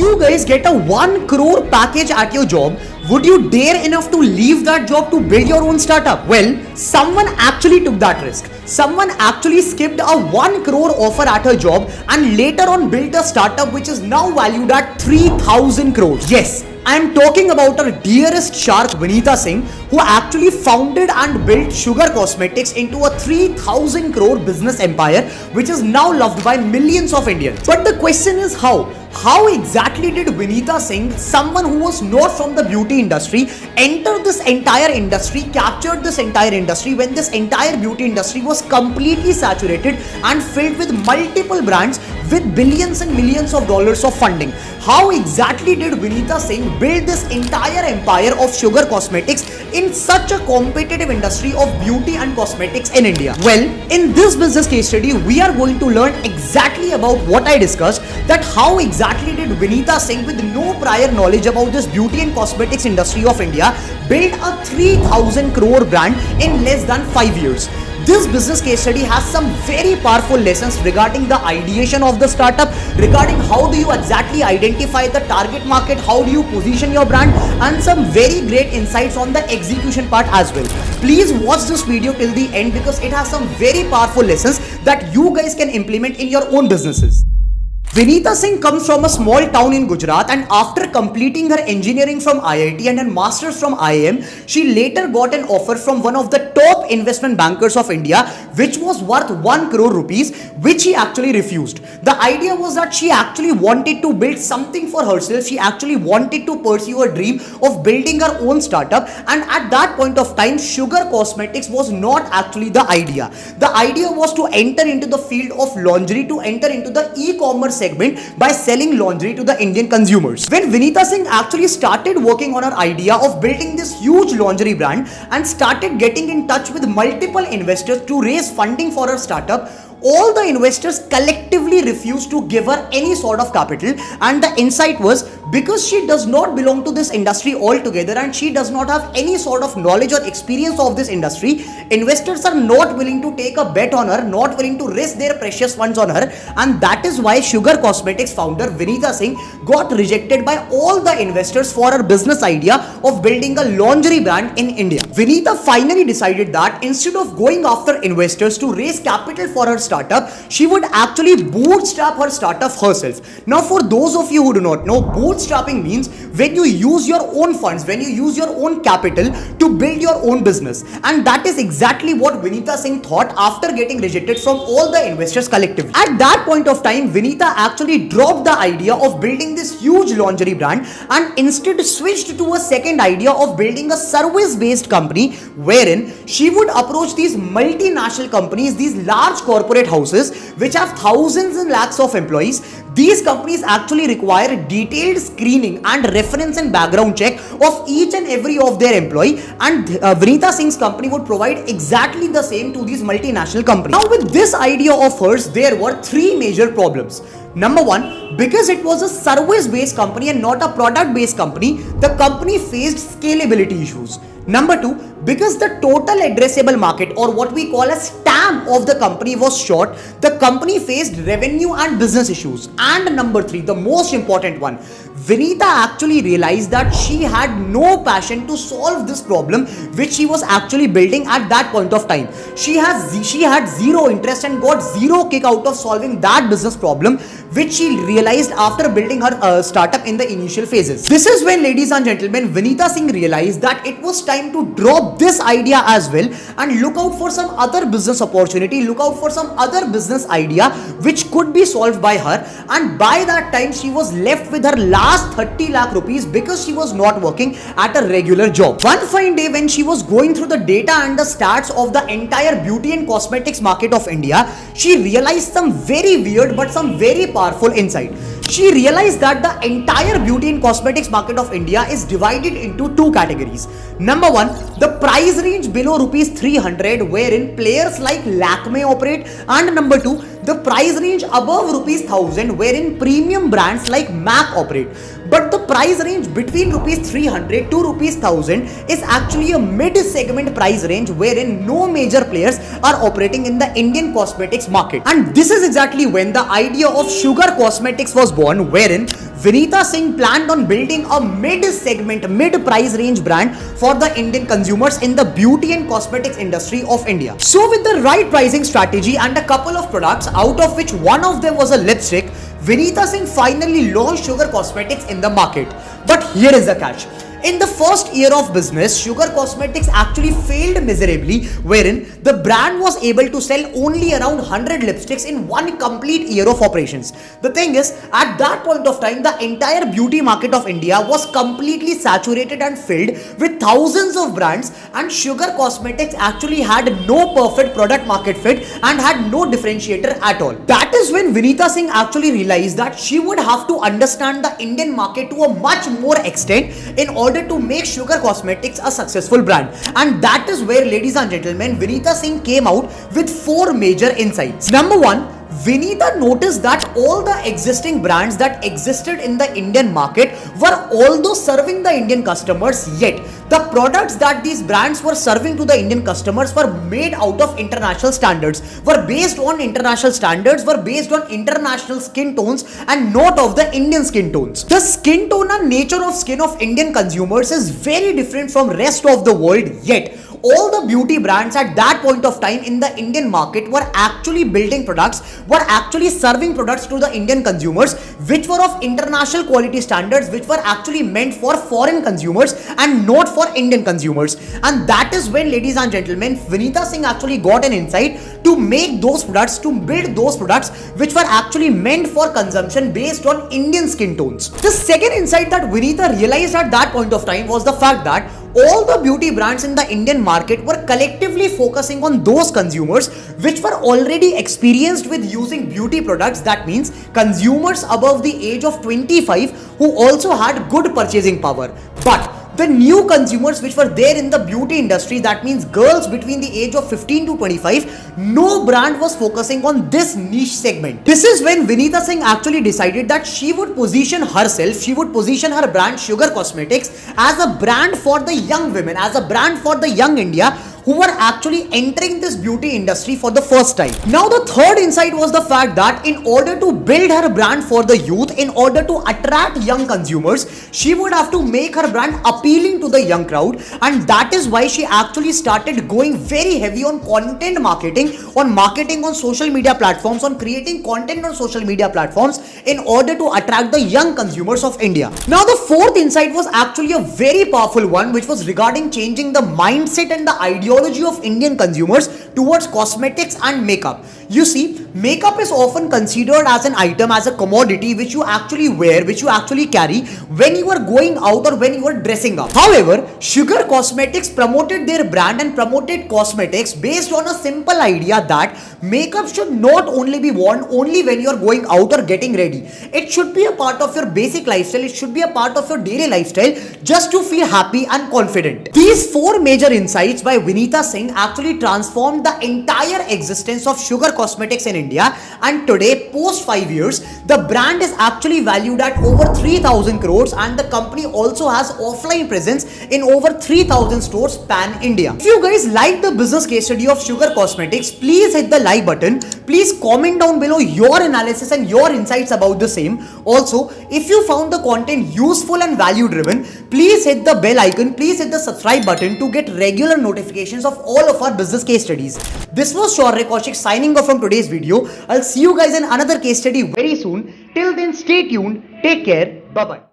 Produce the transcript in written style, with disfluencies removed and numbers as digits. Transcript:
you guys get a 1 crore package at your job, would you dare enough to leave that job to build your own startup? Well, someone actually took that risk. Someone actually skipped a 1 crore offer at her job and later on built a startup which is now valued at 3,000 crores. Yes, I am talking about our dearest shark Vineeta Singh, who actually founded and built Sugar Cosmetics into a 3,000 crore business empire which is now loved by millions of Indians. But the question is how? How exactly did Vineeta Singh, someone who was not from the beauty industry, enter this entire industry, captured this entire industry when this entire beauty industry was completely saturated and filled with multiple brands with billions and millions of dollars of funding? How exactly did Vineeta Singh build this entire empire of Sugar Cosmetics in such a competitive industry of beauty and cosmetics in India? Well, in this business case study, we are going to learn exactly about what I discussed, that how exactly did Vineeta Singh, with no prior knowledge about this beauty and cosmetics industry of India, build a 3,000 crore brand in less than 5 years. This business case study has some very powerful lessons regarding the ideation of the startup, regarding how do you exactly identify the target market, how do you position your brand, and some very great insights on the execution part as well. Please watch this video till the end because it has some very powerful lessons that you guys can implement in your own businesses. Vineeta Singh comes from a small town in Gujarat, and after completing her engineering from IIT and her masters from IIM, she later got an offer from one of the top investment bankers of India, which was worth 1 crore rupees, which she actually refused. The idea was that she actually wanted to build something for herself. She actually wanted to pursue her dream of building her own startup, and at that point of time, Sugar Cosmetics was not actually the idea. The idea was to enter into the field of lingerie, to enter into the e-commerce segment by selling lingerie to the Indian consumers. When Vineeta Singh actually started working on her idea of building this huge lingerie brand and started getting in touch with multiple investors to raise funding for her startup, all the investors collectively refused to give her any sort of capital, and the insight was because she does not belong to this industry altogether and she does not have any sort of knowledge or experience of this industry, investors are not willing to take a bet on her, not willing to risk their precious funds on her, and that is why Sugar Cosmetics founder Vineeta Singh got rejected by all the investors for her business idea of building a lingerie brand in India. Vineeta finally decided that instead of going after investors to raise capital for her startup, she would actually bootstrap her startup herself. Now, for those of you who do not know, bootstrapping means when you use your own funds, when you use your own capital to build your own business. And that is exactly what Vineeta Singh thought after getting rejected from all the investors collectively. At that point of time, Vineeta actually dropped the idea of building this huge lingerie brand and instead switched to a second idea of building a service-based company wherein she would approach these multinational companies, these large corporate houses which have thousands and lakhs of employees. These companies actually require detailed screening and reference and background check of each and every of their employee, and Vineeta Singh's company would provide exactly the same to these multinational companies. Now, with this idea of hers, there were three major problems. Number one, because it was a service-based company and not a product-based company, the company faced scalability issues. Number two, because the total addressable market, or what we call as TAM of the company, was short, the company faced revenue and business issues. And number three, the most important one, Vineeta actually realized that she had no passion to solve this problem which she was actually building at that point of time. She had zero interest and got zero kick out of solving that business problem which she realized after building her startup in the initial phases. This is when, ladies and gentlemen, Vineeta Singh realized that it was time to drop this idea as well and look out for some other business opportunity, look out for some other business idea which could be solved by her. And by that time, she was left with her last 30 lakh rupees because she was not working at a regular job. One fine day, when she was going through the data and the stats of the entire beauty and cosmetics market of India, she realized some very weird but some very powerful insight. She realized that the entire beauty and cosmetics market of India is divided into two categories. Number one, the price range below rupees 300, wherein players like Lakme operate, and number two, the price range above rupees 1000, wherein premium brands like MAC operate. But the price range between rupees 300 to rupees 1000 is actually a mid-segment price range wherein no major players are operating in the Indian cosmetics market. And this is exactly when the idea of Sugar Cosmetics was was born, wherein Vineeta Singh planned on building a mid-segment, mid-price range brand for the Indian consumers in the beauty and cosmetics industry of India. So with the right pricing strategy and a couple of products, out of which one of them was a lipstick, Vineeta Singh finally launched Sugar Cosmetics in the market. But here is the catch. In the first year of business, Sugar Cosmetics actually failed miserably, wherein the brand was able to sell only around 100 lipsticks in one complete year of operations. The thing is, at that point of time, the entire beauty market of India was completely saturated and filled with thousands of brands, and Sugar Cosmetics actually had no perfect product market fit and had no differentiator at all. That is when Vineeta Singh actually realized that she would have to understand the Indian market to a much more extent in order to make Sugar Cosmetics a successful brand. And that is where, ladies and gentlemen, Vineeta Singh came out with 4 major insights. Number 1, Vineeta noticed that all the existing brands that existed in the Indian market were although serving the Indian customers, yet the products that these brands were serving to the Indian customers were made out of international standards, were based on international standards, were based on international skin tones and not of the Indian skin tones. The skin tone and nature of skin of Indian consumers is very different from rest of the world, yet all the beauty brands at that point of time in the Indian market were actually building products, were actually serving products to the Indian consumers, which were of international quality standards, which were actually meant for foreign consumers and not for Indian consumers. And that is when, ladies and gentlemen, Vineeta Singh actually got an insight to make those products, to build those products which were actually meant for consumption based on Indian skin tones. The second insight that Vineeta realized at that point of time was the fact that all the beauty brands in the Indian market were collectively focusing on those consumers which were already experienced with using beauty products. That means consumers above the age of 25 who also had good purchasing power. But the new consumers which were there in the beauty industry, that means girls between the age of 15 to 25, no brand was focusing on this niche segment. This is when Vineeta Singh actually decided that she would position herself, she would position her brand Sugar Cosmetics as a brand for the young women, as a brand for the young India who were actually entering this beauty industry for the first time. Now the third insight was the fact that in order to build her brand for the youth, in order to attract young consumers, she would have to make her brand appealing to the young crowd, and that is why she actually started going very heavy on content marketing, on social media platforms, on creating content on social media platforms in order to attract the young consumers of India. Now the fourth insight was actually a very powerful one, which was regarding changing the mindset and the ideology of Indian consumers towards cosmetics and makeup. You see, makeup is often considered as an item, as a commodity which you actually wear, which you actually carry when you are going out or when you are dressing up. However, Sugar Cosmetics promoted their brand and promoted cosmetics based on a simple idea that makeup should not only be worn only when you are going out or getting ready. It should be a part of your basic lifestyle. It should be a part of your daily lifestyle just to feel happy and confident. These 4 major insights by Vineeta Singh actually transformed the entire existence of Sugar Cosmetics in India, and today, post 5 years, the brand is actually valued at over 3,000 crores, and the company also has offline presence in over 3,000 stores pan India. If you guys like the business case study of Sugar Cosmetics, please hit the like button. Please comment down below your analysis and your insights about the same. Also, if you found the content useful and value driven, please hit the bell icon, please hit the subscribe button to get regular notifications of all of our business case studies. This was Shaurya Kaushik signing off from today's video. I'll see you guys in another case study very soon. Till then, stay tuned, take care, bye bye.